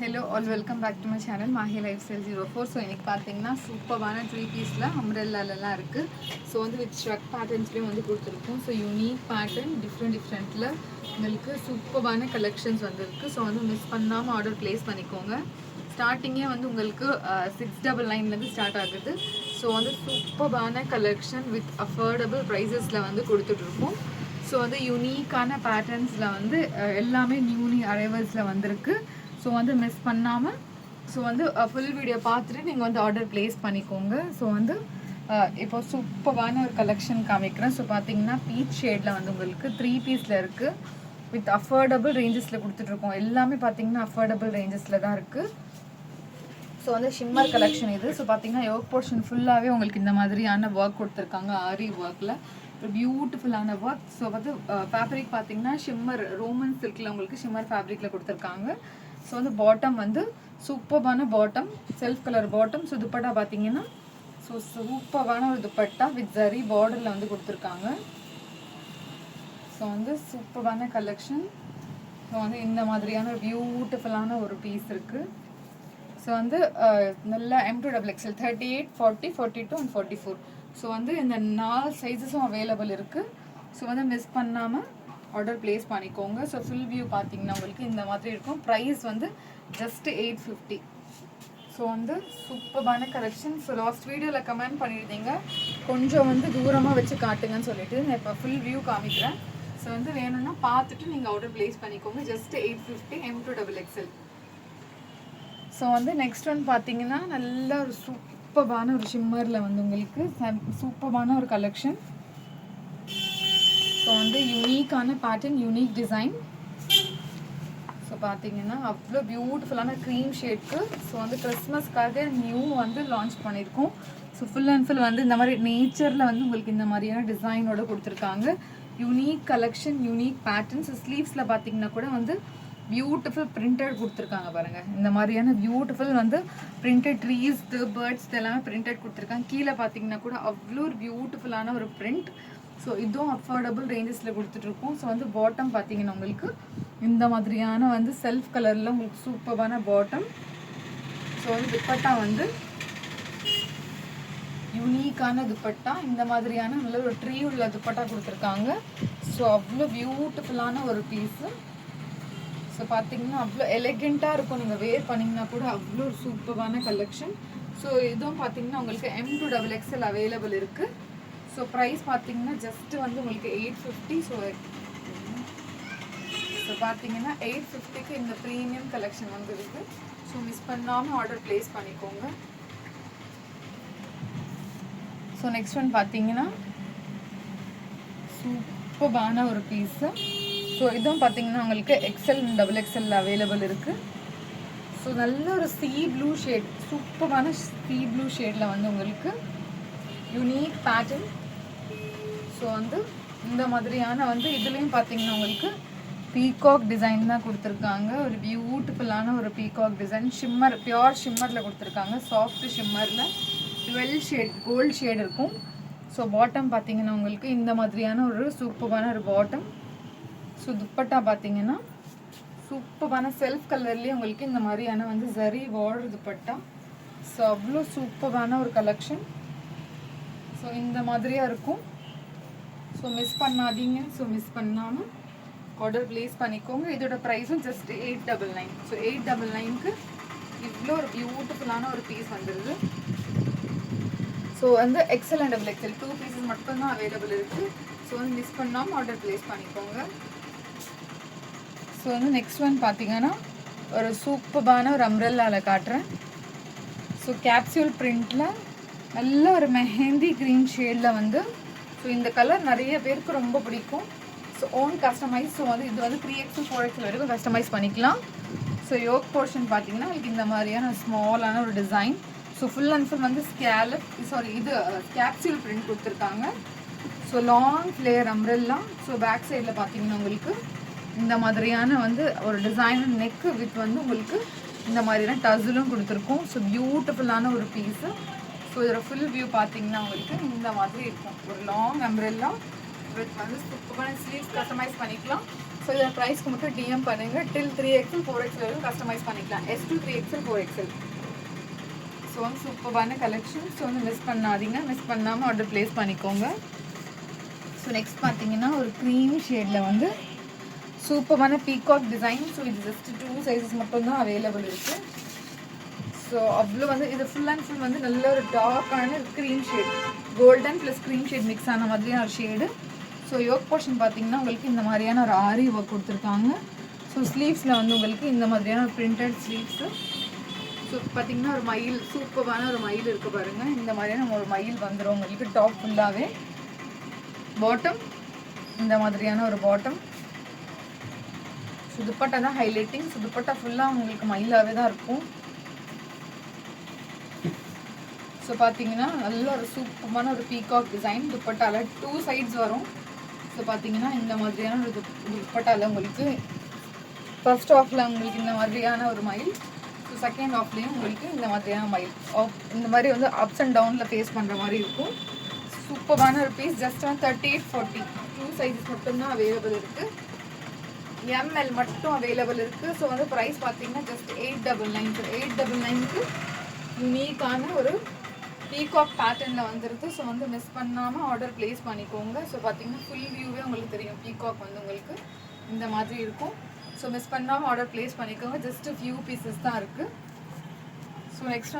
Hello all, welcome back to my channel Mahi Lifestyle 04. So இன்னைக்கு பாத்தீங்கன்னா சூப்பரான 3 பீஸ்ல அம்ரெல்லாலாம் இருக்கு. ஸோ வந்து வித் ஸ்ட்ரக் பேட்டர்ன்ஸ்லயும் வந்து கொடுத்துருக்கோம். ஸோ யூனிக் பேட்டர்ன் டிஃப்ரெண்ட்ல உங்களுக்கு சூப்பரான கலெக்ஷன்ஸ் வந்துருக்கு. ஸோ வந்து மிஸ் பண்ணாமல் ஆர்டர் பிளேஸ் பண்ணிக்கோங்க. ஸ்டார்டிங்கே வந்து உங்களுக்கு 699 ஸ்டார்ட் ஆகுது. ஸோ வந்து சூப்பரான கலெக்ஷன் வித் அஃபோர்டபுள் ப்ரைஸஸில் வந்து கொடுத்துட்ருக்கோம். ஸோ வந்து யூனிக்கான பேட்டர்ன்ஸில் வந்து எல்லாமே நியூ அரைவல்ஸில் வந்திருக்கு. ஸோ வந்து மிஸ் பண்ணாமல் ஸோ வந்து ஃபுல் வீடியோ பார்த்துட்டு நீங்கள் வந்து ஆர்டர் ப்ளேஸ் பண்ணிக்கோங்க. ஸோ வந்து இப்போ சூப்பரான ஒரு கலெக்ஷன் காமிக்கிறேன். ஸோ பார்த்தீங்கன்னா பீச் ஷேடில் வந்து உங்களுக்கு 3 பீஸில் இருக்குது. வித் அஃபோர்டபுள் ரேஞ்சஸில் கொடுத்துட்ருக்கோம். எல்லாமே பார்த்தீங்கன்னா அஃபோர்டபுள் ரேஞ்சஸில் தான் இருக்குது. ஸோ வந்து ஷிம்மர் கலெக்ஷன் இது. ஸோ பார்த்தீங்கன்னா யோக் போர்ஷன் ஃபுல்லாகவே உங்களுக்கு இந்த மாதிரியான ஒர்க் கொடுத்துருக்காங்க. ஆரி ஒர்க்கில் ஒரு பியூட்டிஃபுல்லான ஒர்க். ஸோ வந்து ஃபேப்ரிக் பார்த்தீங்கன்னா ஷிம்மர் ரோமன் சில்கில் உங்களுக்கு ஷிம்மர் ஃபேப்ரிக்கில் கொடுத்துருக்காங்க. ஸோ வந்து பாட்டம் வந்து சூப்பரான bottom, self colour bottom. So dupatta பார்த்தீங்கன்னா ஸோ சூப்பரான ஒரு துப்பட்டா வித் ஜரி பார்டரில் வந்து கொடுத்துருக்காங்க. ஸோ வந்து சூப்பரான கலெக்ஷன். ஸோ வந்து இந்த மாதிரியான ஒரு பியூட்டிஃபுல்லான ஒரு பீஸ் இருக்குது. ஸோ வந்து நல்லா M2XXL 38, 40, 42 and 44. ஸோ வந்து இந்த 4 சைஸஸும் அவைலபிள் இருக்குது. ஸோ வந்து மிஸ் பண்ணாமல் ஆர்டர் பிளேஸ் பண்ணிக்கோங்க. ஸோ ஃபுல் வியூ பார்த்தீங்கன்னா உங்களுக்கு இந்த மாதிரி இருக்கும். ப்ரைஸ் வந்து ஜஸ்ட் 850. ஸோ வந்து சூப்பரான கலெக்ஷன். ஸோ லாஸ்ட் வீடியோவில் கமெண்ட் பண்ணியிருந்தீங்க கொஞ்சம் வந்து தூரமாக வச்சு காட்டுங்கன்னு சொல்லிட்டு நான் இப்போ ஃபுல் வியூ காமிக்கிறேன். ஸோ வந்து வேணும்னா பார்த்துட்டு நீங்கள் ஆர்டர் பிளேஸ் பண்ணிக்கோங்க. Just 850 M2XXL. ஸோ வந்து நெக்ஸ்ட் ஒன் பார்த்தீங்கன்னா நல்ல ஒரு சூப்பரான ஒரு ஷிம்மரில் வந்து உங்களுக்கு சூப்பரான ஒரு கலெக்ஷன். ஸோ வந்து யூனிக்கான பேட்டர்ன், யூனிக் டிசைன். ஸோ பார்த்தீங்கன்னா அவ்வளோ பியூட்டிஃபுல்லான க்ரீம் ஷேட்க்கு. ஸோ வந்து கிறிஸ்மஸ்க்காக நியூ வந்து லான்ச் பண்ணியிருக்கோம். ஸோ ஃபுல் அண்ட் ஃபுல் வந்து இந்த மாதிரி நேச்சரில் வந்து உங்களுக்கு இந்த மாதிரியான டிசைனோட கொடுத்துருக்காங்க. Unique collection, unique patterns. ஸ்லீவ்ஸில் பார்த்தீங்கன்னா கூட வந்து பியூட்டிஃபுல் பிரிண்டட் கொடுத்துருக்காங்க பாருங்கள். இந்த மாதிரியான பியூட்டிஃபுல் வந்து பிரிண்டட் ட்ரீஸ், பேர்ட்ஸ் எல்லாமே பிரிண்டட் கொடுத்துருக்காங்க. கீழே பார்த்தீங்கன்னா கூட அவ்வளோ ஒரு பியூட்டிஃபுல்லான ஒரு பிரிண்ட். ஸோ இதுவும் அஃபோர்டபுள் ரேஞ்சஸில் கொடுத்துட்ருக்கோம். ஸோ வந்து பாட்டம் பார்த்தீங்கன்னா உங்களுக்கு இந்த மாதிரியான வந்து செல்ஃப் கலரில் உங்களுக்கு சூப்பரான பாட்டம். ஸோ வந்து துப்பட்டா வந்து யூனிக்கான துப்பட்டா. இந்த மாதிரியான நல்ல ஒரு ட்ரீ உள்ள துப்பட்டா கொடுத்துருக்காங்க. ஸோ அவ்வளோ பியூட்டிஃபுல்லான ஒரு பீஸு. ஸோ பார்த்தீங்கன்னா அவ்வளோ எலகெண்ட்டாக இருக்கும். நீங்கள் வேர் பண்ணிங்கன்னா கூட அவ்வளோ சூப்பரான கலெக்ஷன். ஸோ இதுவும் பார்த்தீங்கன்னா உங்களுக்கு M2XXL அவைலபிள் இருக்குது. ஸோ ப்ரைஸ் பார்த்தீங்கன்னா ஜஸ்ட்டு வந்து உங்களுக்கு 850. ஸோ பார்த்தீங்கன்னா 850க்கு இந்த ப்ரீமியம் கலெக்ஷன் வந்து இருக்குது. ஸோ மிஸ் பண்ணாமல் ஆர்டர் ப்ளேஸ் பண்ணிக்கோங்க. ஸோ நெக்ஸ்ட் ஒன் பார்த்தீங்கன்னா சூப்பரான ஒரு பீஸு. ஸோ இதுவும் பார்த்தீங்கன்னா உங்களுக்கு XL and XXL அவைலபிள் இருக்குது. ஸோ நல்ல ஒரு சீ ப்ளூ ஷேட், சூப்பரான சீ ப்ளூ ஷேடில் வந்து உங்களுக்கு யூனிக் பேட்டர்ன். ஸோ வந்து இந்த மாதிரியான வந்து இதுலேயும் பார்த்தீங்கன்னா உங்களுக்கு பீகாக் டிசைன் தான் கொடுத்துருக்காங்க. ஒரு பியூட்டிஃபுல்லான ஒரு பீகாக் டிசைன். ஷிம்மர், பியோர் ஷிம்மரில் கொடுத்துருக்காங்க. சாஃப்ட் ஷிம்மரில் 12 ஷேட் கோல்டு ஷேட் இருக்கும். ஸோ பாட்டம் பார்த்தீங்கன்னா உங்களுக்கு இந்த மாதிரியான ஒரு சூப்பரான ஒரு பாட்டம். ஸோ துப்பட்டா பார்த்தீங்கன்னா சூப்பரான செல்ஃப் கலர்லேயே உங்களுக்கு இந்த மாதிரியான வந்து ஜரி பார்டர் துப்பட்டா. ஸோ அவ்வளோ சூப்பரான ஒரு கலெக்ஷன். ஸோ இந்த மாதிரியாக இருக்கும். ஸோ மிஸ் பண்ணாதீங்க. ஸோ மிஸ் பண்ணாமல் ஆர்டர் ப்ளேஸ் பண்ணிக்கோங்க. இதோட ப்ரைஸும் ஜஸ்ட் 899. ஸோ 899க்கு இவ்வளோ ஒரு பியூட்டிஃபுல்லான ஒரு பீஸ் வந்துடுது. ஸோ வந்து XL and XXL 2 பீஸஸ் மட்டும்தான் அவைலபிள் இருக்குது. ஸோ வந்து மிஸ் பண்ணாமல் ஆர்டர் ப்ளேஸ் பண்ணிக்கோங்க. ஸோ வந்து நெக்ஸ்ட் ஒன் பார்த்தீங்கன்னா ஒரு சூப்பரான ஒரு அம்ரெல்லாவில் காட்டுறேன். ஸோ கேப்சூல் பிரிண்டில் நல்ல ஒரு மெஹந்தி க்ரீன் ஷேடில் வந்து ஸோ இந்த கலர் நிறைய பேருக்கு ரொம்ப பிடிக்கும். So own customise. ஸோ வந்து இது வந்து 3XL 4XL வரைக்கும் கஸ்டமைஸ் பண்ணிக்கலாம். ஸோ யோக் போர்ஷன் பார்த்தீங்கன்னா இதுக்கு இந்த மாதிரியான ஸ்மாலான ஒரு design. So full and full வந்து இது கேப்சூல் பிரிண்ட் கொடுத்துருக்காங்க. So long flare umbrella. So back சைடில் பார்த்தீங்கன்னா உங்களுக்கு இந்த மாதிரியான வந்து ஒரு டிசைன் நெக்கு வித் வந்து உங்களுக்கு இந்த மாதிரியான டசிலும் கொடுத்துருக்கோம். ஸோ பியூட்டிஃபுல்லான ஒரு பீஸு. ஸோ இதோட ஃபுல் வியூ பார்த்தீங்கன்னா உங்களுக்கு இந்த மாதிரி இருக்கும். ஒரு லாங் அம்ரெல்லா வித் வந்து சூப்பரான ஸ்லீவ்ஸ் கஸ்டமைஸ் பண்ணிக்கலாம். ஸோ இதில் ப்ரைஸ்க்கு மட்டும் டிஎம் பண்ணுங்கள். டில் 3XL 4XL வரைக்கும் கஸ்டமைஸ் பண்ணிக்கலாம். S to 3XL 4XL. So வந்து சூப்பரான கலெக்ஷன். ஸோ வந்து மிஸ் பண்ணாதீங்க, மிஸ் பண்ணாமல் ஆர்டர் ப்ளேஸ் பண்ணிக்கோங்க. ஸோ நெக்ஸ்ட் பார்த்தீங்கன்னா ஒரு க்ரீம் ஷேடில் வந்து சூப்பரான பீகாக் டிசைன். ஸோ இது ஜஸ்ட் 2 சைஸஸ் மட்டும்தான் அவைலபிள் இருக்குது. ஸோ அவ்வளோ வந்து இது ஃபுல் அண்ட் ஃபுல் வந்து நல்ல ஒரு டார்க்கான cream shade, golden plus cream shade mix ஆன மாதிரியான ஒரு ஷேடு. ஸோ யோக் போர்ஷன் பார்த்தீங்கன்னா உங்களுக்கு இந்த மாதிரியான ஒரு ஆரி ஒர்க் கொடுத்துருக்காங்க. ஸோ ஸ்லீவ்ஸில் வந்து உங்களுக்கு இந்த மாதிரியான ஒரு பிரிண்டட் ஸ்லீவ்ஸு. ஸோ பார்த்தீங்கன்னா ஒரு மயில், சூப்பரான ஒரு மயில் இருக்குது பாருங்கள். இந்த மாதிரியான ஒரு மயில் வந்துடும் உங்களுக்கு டாப் ஃபுல்லாகவே. பாட்டம் இந்த மாதிரியான ஒரு பாட்டம். ஸோ துப்பட்டா தான் ஹைலைட்டிங். ஸோ துப்பட்டா ஃபுல்லாக உங்களுக்கு மயிலாகவே தான் இருக்கும். ஸோ பார்த்தீங்கன்னா நல்ல ஒரு சூப்பரான ஒரு பீகாக் டிசைன். துப்பட்டாவில் 2 சைட்ஸ் வரும். ஸோ பார்த்தீங்கன்னா இந்த மாதிரியான ஒரு துப்பட்டாவில் உங்களுக்கு ஃபர்ஸ்ட் ஹாஃபில் உங்களுக்கு இந்த மாதிரியான ஒரு மயில், ஸோ செகண்ட் ஹாஃப்லேயும் உங்களுக்கு இந்த மாதிரியான மயில் இந்த மாதிரி வந்து அப்ஸ் அண்ட் டவுனில் ஃபேஸ் பண்ணுற மாதிரி இருக்கும். சூப்பரான ஒரு பீஸ். ஜஸ்ட் வந்து 3840. 2 சைஸஸ் மட்டும்தான் அவைலபிள் இருக்குது. ML மட்டும் அவைலபிள் இருக்குது. ஸோ வந்து ப்ரைஸ் பார்த்தீங்கன்னா ஜஸ்ட் 899. ஸோ 899க்கு யூனிக்கான ஒரு பீகாக் பேட்டர்னில் வந்துடுது. ஸோ வந்து மிஸ் பண்ணாமல் ஆர்டர் ப்ளேஸ் பண்ணிக்கோங்க. ஸோ பார்த்தீங்கன்னா ஃபுல் வியூவே உங்களுக்கு தெரியும். பீகாக் வந்து உங்களுக்கு இந்த மாதிரி இருக்கும். ஸோ மிஸ் பண்ணாமல் ஆர்டர் ப்ளேஸ் பண்ணிக்கோங்க. ஜஸ்ட் ஃபியூ பீசஸ் தான் இருக்குது. ஸோ நெக்ஸ்ட்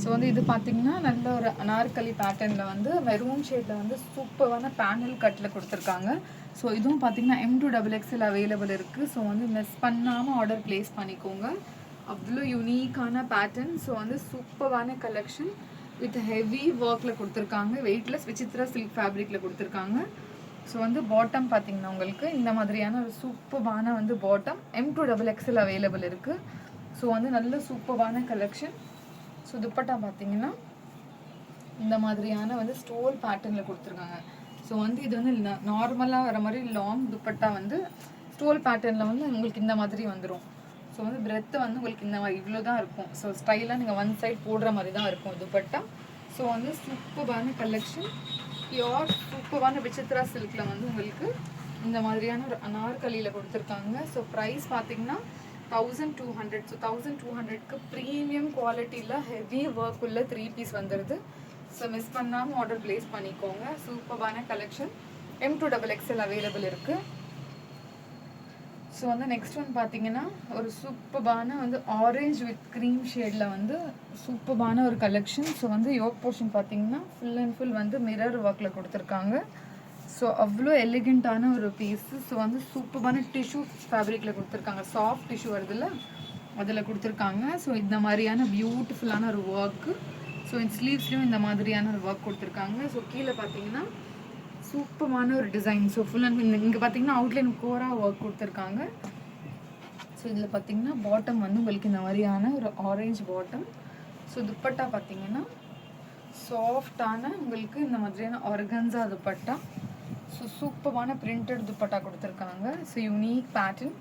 ஸோ வந்து இது பார்த்தீங்கன்னா நல்ல ஒரு அனார்கலி பேட்டர்னில் வந்து மெரூன் ஷேடில் வந்து சூப்பரான பேனல் கட்டில் கொடுத்துருக்காங்க. ஸோ இதுவும் பார்த்தீங்கன்னா M2XXL அவைலபிள் இருக்குது. ஸோ வந்து மிஸ் பண்ணாமல் ஆர்டர் ப்ளேஸ் பண்ணிக்கோங்க. அவ்வளோ யூனிக்கான பேட்டர்ன். ஸோ வந்து சூப்பரான கலெக்ஷன் வித் ஹெவி ஒர்க்கில் கொடுத்துருக்காங்க. வெயிட்லெஸ் விசித்ரா சில்க் ஃபேப்ரிக்கில் கொடுத்துருக்காங்க. ஸோ வந்து பாட்டம் பார்த்தீங்கன்னா உங்களுக்கு இந்த மாதிரியான ஒரு சூப்பரான வந்து பாட்டம் M2XXL அவைலபிள் இருக்குது. ஸோ வந்து நல்ல சூப்பரான கலெக்ஷன். ஸோ துப்பட்டா பார்த்தீங்கன்னா இந்த மாதிரியான வந்து ஸ்டோல் பேட்டர்னில் கொடுத்துருக்காங்க. ஸோ வந்து இது வந்து நார்மலாக வர மாதிரி லாங் துப்பட்டா வந்து ஸ்டோல் பேட்டர்னில் வந்து உங்களுக்கு இந்த மாதிரி வந்துடும். ஸோ வந்து பிரெத்து வந்து உங்களுக்கு இந்த மாதிரி இவ்வளோ தான் இருக்கும். ஸோ ஸ்டைலாக நீங்கள் ஒன் சைட் போடுற மாதிரி தான் இருக்கும் துப்பட்டா. ஸோ வந்து சூப்பரான கலெக்ஷன். பியோர் சூப்பரான விசித்ரா சில்கில் வந்து உங்களுக்கு இந்த மாதிரியான ஒரு அனார்கலியில் கொடுத்துருக்காங்க. ஸோ ப்ரைஸ் பார்த்தீங்கன்னா 1200. ஸோ 1200க்கு ப்ரீமியம் குவாலிட்டியில் ஹெவி ஒர்க் உள்ள 3 பீஸ் வந்துடுது. ஸோ மிஸ் பண்ணாமல் ஆர்டர் ப்ளேஸ் பண்ணிக்கோங்க. சூப்பரான கலெக்ஷன். M2XXL அவைலபிள் இருக்குது. ஸோ வந்து நெக்ஸ்ட் ஒன் பார்த்தீங்கன்னா ஒரு சூப்பரான வந்து ஆரேஞ்ச் வித் க்ரீம் ஷேடில் வந்து சூப்பரான ஒரு கலெக்ஷன். ஸோ வந்து யோக் போர்ஷன் பார்த்தீங்கன்னா ஃபுல் அண்ட் ஃபுல் வந்து மிரர் ஒர்க்கில் கொடுத்துருக்காங்க. ஸோ அவ்வளோ எலிகெண்ட்டான ஒரு பீஸு. ஸோ வந்து சூப்பரான டிஷ்யூ ஃபேப்ரிக்கில் கொடுத்துருக்காங்க. சாஃப்ட் டிஷ்யூ வருதுல்ல அதில் கொடுத்துருக்காங்க. ஸோ இந்த மாதிரியான பியூட்டிஃபுல்லான ஒரு ஒர்க்கு. ஸோ இந்த ஸ்லீவ்ஸ்லேயும் இந்த மாதிரியான ஒரு ஒர்க் கொடுத்துருக்காங்க. ஸோ கீழே பார்த்தீங்கன்னா சூப்பரான ஒரு டிசைன். ஸோ ஃபுல் அண்ட் இங்கே பார்த்தீங்கன்னா அவுட்லைன் கோரா ஒர்க் கொடுத்துருக்காங்க. ஸோ இதில் பார்த்தீங்கன்னா பாட்டம் வந்து உங்களுக்கு இந்த மாதிரியான ஒரு ஆரேஞ்ச் பாட்டம். ஸோ துப்பட்டா பார்த்தீங்கன்னா சாஃப்டான உங்களுக்கு இந்த மாதிரியான ஆர்கன்ஸா துப்பட்டா. ஸோ சூப்பரான பிரிண்டட் துப்பட்டா கொடுத்துருக்காங்க. So unique pattern.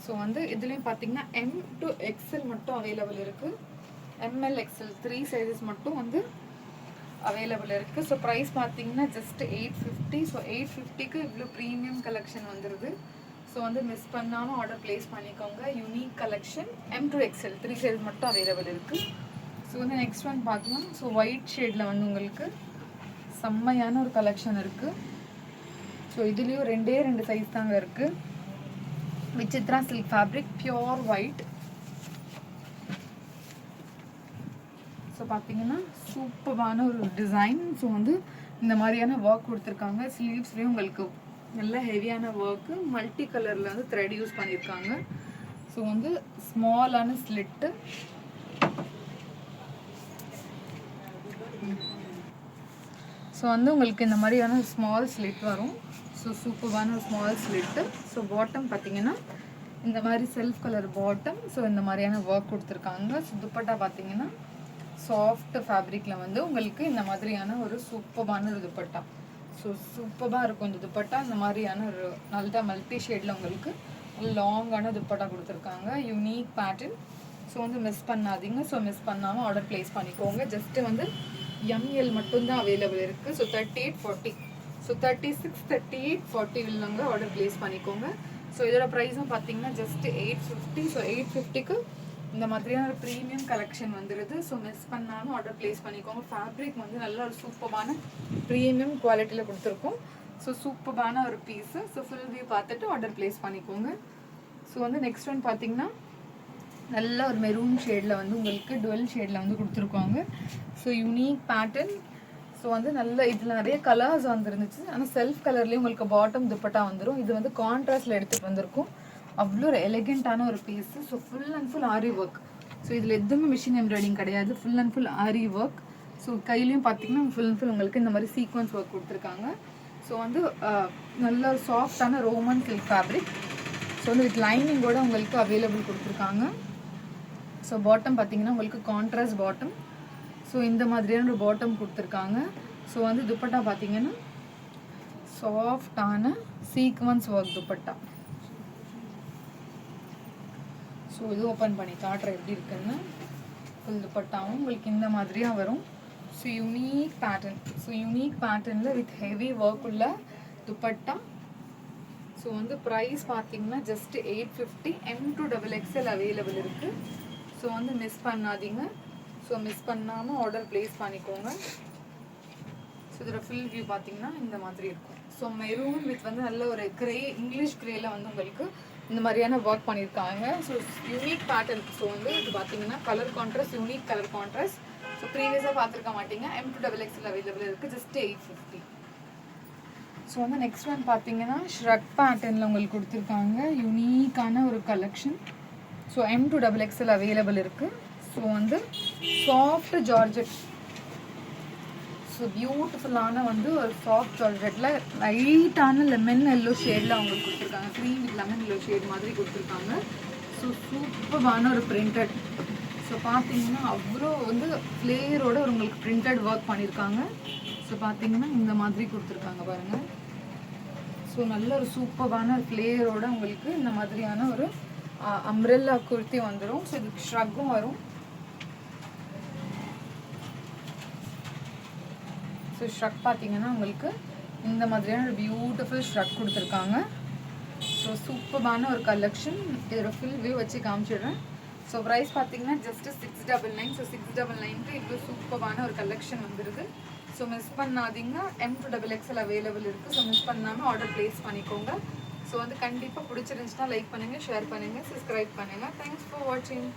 ஸோ வந்து இதுலேயும் பார்த்தீங்கன்னா M2XL மட்டும் அவைலபிள் இருக்குது. ML XL 3 சைஸஸ் மட்டும் வந்து அவைலபிள் இருக்குது. ஸோ ப்ரைஸ் பார்த்தீங்கன்னா ஜஸ்ட் 850. ஸோ 850க்கு இவ்வளோ ப்ரீமியம் கலெக்ஷன் வந்துடுது. ஸோ வந்து மிஸ் பண்ணாமல் ஆர்டர் ப்ளேஸ் பண்ணிக்கோங்க. Unique collection. M2XL 3 சைஸ் மட்டும் அவைலபிள் இருக்குது. ஸோ வந்து நெக்ஸ்ட் ஒன் பார்க்கலாம். ஸோ ஒயிட் ஷேடில் வந்து உங்களுக்கு செம்மையான ஒரு கலெக்ஷன் இருக்குது. ஸோ இதுலேயும் 2 சைஸ் தாங்க இருக்குது. Vichitra silk fabric pure white. So பார்த்தீங்கன்னா சூப்பரான ஒரு டிசைன். ஸோ வந்து இந்த மாதிரியான ஒர்க் கொடுத்துருக்காங்க. ஸ்லீவ்ஸ்லேயும் உங்களுக்கு நல்ல ஹெவியான ஒர்க்கு மல்டி கலரில் வந்து த்ரெட் யூஸ் பண்ணியிருக்காங்க. ஸோ வந்து ஸ்மாலான ஸ்லிட்டு. ஸோ வந்து உங்களுக்கு இந்த மாதிரியான ஸ்மால் ஸ்லிட் வரும். ஸோ சூப்பரான ஒரு ஸ்மால் ஸ்லிட்டு. ஸோ பாட்டம் பார்த்தீங்கன்னா இந்த மாதிரி செல்ஃப் கலர் பாட்டம். ஸோ இந்த மாதிரியான ஒர்க் கொடுத்துருக்காங்க. ஸோ துப்பட்டா பார்த்தீங்கன்னா சாஃப்ட் ஃபேப்ரிக்கில் வந்து உங்களுக்கு இந்த மாதிரியான ஒரு சூப்பரான ஒரு துப்பட்டா. ஸோ சூப்பராக இருக்கும் இந்த துப்பட்டா. இந்த மாதிரியான ஒரு நல்ல மல்டி ஷேடில் உங்களுக்கு லாங்கான துப்பட்டா கொடுத்துருக்காங்க. Unique pattern. ஸோ வந்து மிஸ் பண்ணாதீங்க. ஸோ மிஸ் பண்ணாமல் ஆர்டர் ப்ளேஸ் பண்ணிக்கோங்க. ஜஸ்ட்டு வந்து ML மட்டும்தான் அவைலபிள் இருக்குது. ஸோ 3840. ஸோ 36, 38, 40 உள்ளவங்க ஆர்டர் ப்ளேஸ் பண்ணிக்கோங்க. ஸோ இதோட ப்ரைஸும் பார்த்தீங்கன்னா ஜஸ்ட் 850. ஸோ 850க்கு இந்த மாதிரியான ஒரு ப்ரீமியம் கலெக்ஷன் வந்துடுது. ஸோ மிஸ் பண்ணாமல் ஆர்டர் ப்ளேஸ் பண்ணிக்கோங்க. ஃபேப்ரிக் வந்து நல்ல ஒரு சூப்பரான ப்ரீமியம் குவாலிட்டியில் கொடுத்துருக்கோம். ஸோ சூப்பரான ஒரு பீஸு. ஸோ ஃபுல் வியூ பார்த்துட்டு ஆர்டர் ப்ளேஸ் பண்ணிக்கோங்க. ஸோ வந்து நெக்ஸ்ட் ஒன் பார்த்தீங்கன்னா நல்ல ஒரு மெரூன் ஷேடில் வந்து உங்களுக்கு டுவெல் ஷேடில் வந்து கொடுத்துருக்காங்க. So unique pattern. ஸோ வந்து நல்ல இதில் நிறைய கலர்ஸ் வந்துருந்துச்சு. ஆனால் செல்ஃப் கலர்லேயே உங்களுக்கு பாட்டம் துப்பட்டா வந்துடும். இது வந்து கான்ட்ராஸ்டில் எடுத்துகிட்டு வந்திருக்கும். அவ்வளோ ஒரு எலிகெண்ட்டான ஒரு piece. So full and full aari work. So இதில் எதுவுமே மிஷின் எம்ப்ராய்டிங் கிடையாது. Full and full aari work. So கையிலையும் பார்த்தீங்கன்னா ஃபுல் அண்ட் ஃபுல் உங்களுக்கு இந்த மாதிரி சீக்வன்ஸ் ஒர்க் கொடுத்துருக்காங்க. ஸோ வந்து நல்ல ஒரு சாஃப்டான ரோமன் சில்க் ஃபேப்ரிக். ஸோ வந்து வித் லைனிங்கோட உங்களுக்கு அவைலபிள் கொடுத்துருக்காங்க. ஸோ பாட்டம் பார்த்தீங்கன்னா உங்களுக்கு கான்ட்ராஸ்ட் பாட்டம். ஸோ இந்த மாதிரியான ஒரு பாட்டம் கொடுத்துருக்காங்க. ஸோ வந்து துப்பட்டா பார்த்தீங்கன்னா சாஃப்டான சீக்வன்ஸ் ஒர்க் துப்பட்டா. ஸோ இது ஓப்பன் பண்ணி காட்டுறேன் எப்படி இருக்குன்னு. ஃபுல் துப்பட்டாவும் உங்களுக்கு இந்த மாதிரியாக வரும். So unique pattern. So unique பேட்டர்னில் வித் ஹெவி ஒர்க் உள்ள துப்பட்டா. ஸோ வந்து ப்ரைஸ் பார்த்தீங்கன்னா ஜஸ்ட் 850. M2XXL அவைலபிள் இருக்குது. ஸோ வந்து மிஸ் பண்ணாதீங்க. ஸோ மிஸ் பண்ணாமல் ஆர்டர் ப்ளேஸ் பண்ணிக்கோங்க. ஸோ இதோட ஃபுல் வியூ பார்த்தீங்கன்னா இந்த மாதிரி இருக்கும். ஸோ மெரூன் வித் வந்து நல்ல ஒரு கிரே, இங்கிலீஷ் கிரேயில் வந்து உங்களுக்கு இந்த மாதிரியான ஒர்க் பண்ணியிருக்காங்க. So unique pattern. ஸோ வந்து இது பார்த்தீங்கன்னா colour contrast, unique colour contrast. So ப்ரீவியஸாக பார்த்துருக்க மாட்டீங்க. M2XXL அவைலபிள் இருக்குது. ஜஸ்ட் 850. ஸோ வந்து நெக்ஸ்ட் ஒன் பார்த்தீங்கன்னா ஷ்ரக் பேட்டர்னில் உங்களுக்கு கொடுத்துருக்காங்க. யூனிக்கான ஒரு கலெக்ஷன். ஸோ M2XXL அவைலபிள் இருக்குது. ஸோ வந்து சாஃப்ட் ஜார்ஜெட். ஸோ பியூட்டிஃபுல்லான வந்து ஒரு சாஃப்ட் ஜார்ஜெட்டில் லைட்டான லெமன் எல்லோ ஷேடில் அவங்களுக்கு கொடுத்துருக்காங்க. Cream with lemon yellow shade மாதிரி கொடுத்துருக்காங்க. ஸோ சூப்பரான ஒரு பிரிண்டட். ஸோ பார்த்தீங்கன்னா அவ்வளோ வந்து ஃப்ளேயரோட உங்களுக்கு பிரிண்டட் ஒர்க் பண்ணியிருக்காங்க. ஸோ பார்த்தீங்கன்னா இந்த மாதிரி கொடுத்துருக்காங்க பாருங்கள். ஸோ நல்ல ஒரு சூப்பரான ஃப்ளேயரோட உங்களுக்கு இந்த மாதிரியான ஒரு அம்ப்ரெல்லா குர்த்தி வந்துடும். ஸோ இதுக்கு ஷ்ரக்கும் வரும். ஸோ ஷ்ரக் பார்த்தீங்கன்னா உங்களுக்கு இந்த மாதிரியான ஒரு பியூட்டிஃபுல் ஷ்ரக் கொடுத்துருக்காங்க. ஸோ சூப்பரான ஒரு கலெக்ஷன். இதோட ஃபுல் வியூ வச்சு காமிச்சிடுறேன். ஸோ ப்ரைஸ் பார்த்தீங்கன்னா ஜஸ்ட் 699. ஸோ 699க்கு இவ்வளோ சூப்பரான ஒரு கலெக்ஷன் வந்துடுது. ஸோ மிஸ் பண்ணாதீங்க. M2XXL அவைலபிள் இருக்குது. ஸோ மிஸ் பண்ணாமல் ஆர்டர் ப்ளேஸ் பண்ணிக்கோங்க. ஸோ வந்து கண்டிப்பாக பிடிச்சிருந்துச்சுன்னா லைக் பண்ணுங்கள், ஷேர் பண்ணுங்கள், சப்ஸ்கிரைப் பண்ணுங்கள். தேங்க்ஸ் ஃபார் வாட்சிங்.